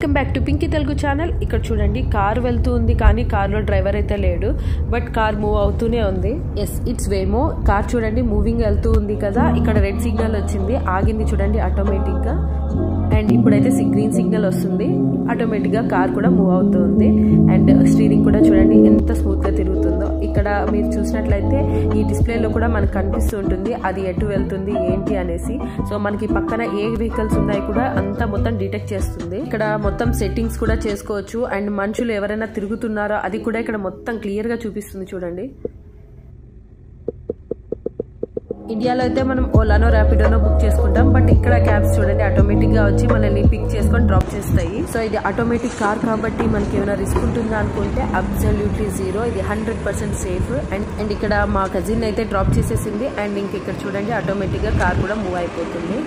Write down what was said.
Welcome back to Pinky Telugu channel. ఇక్కడ చూడండి, car వెళ్తూ ఉంది కానీ కార్లో డ్రైవర్ అయితే లేడు, బట్ కార్ మూవ్ అవుతూనే ఉంది. Yes, it's Waymo. కార్ చూడండి మూవింగ్ వెళ్తూ ఉంది కదా, ఇక్కడ రెడ్ సిగ్నల్ వచ్చింది, ఆగింది చూడండి ఆటోమేటిక్ గా. అండ్ ఇప్పుడైతే గ్రీన్ సిగ్నల్ వస్తుంది, ఆటోమేటిక్ గా కార్ కూడా మూవ్ అవుతుంది. అండ్ స్టీరింగ్ కూడా చూడండి ఎంత స్మూత్ గా తిరుగుతుందో. ఇక్కడ మీరు చూసినట్లయితే ఈ డిస్ప్లేలో కూడా మనకు కనిపిస్తూ ఉంటుంది అది ఎటు వెళ్తుంది ఏంటి అనేసి. సో మనకి పక్కన ఏ వెహికల్స్ ఉన్నాయి కూడా అంతా మొత్తం డిటెక్ట్ చేస్తుంది. ఇక్కడ మొత్తం సెట్టింగ్స్ కూడా చేసుకోవచ్చు. అండ్ మనుషులు ఎవరైనా తిరుగుతున్నారో అది కూడా ఇక్కడ మొత్తం క్లియర్ గా చూపిస్తుంది చూడండి. ఇండియాలో అయితే మనం ఓలానో ర్యాపిడోనో బుక్ చేసుకుంటాం, బట్ ఇక్కడ క్యాబ్స్ చూడండి ఆటోమేటిక్ గా వచ్చి మనల్ని పిక్ చేసుకొని డ్రాప్ చేస్తాయి. సో ఇది ఆటోమేటిక్ కార్ కాబట్టి మనకి ఏమైనా రిస్క్ ఉంటుందా అనుకుంటే అబ్సల్యూట్లీ జీరో, ఇది 100% సేఫ్. అండ్ ఇక్కడ మా కజిన్ అయితే డ్రాప్ చేసేసింది. అండ్ ఇంక ఇక్కడ చూడండి ఆటోమేటిక్ గా కార్ కూడా మూవ్ అయిపోతుంది.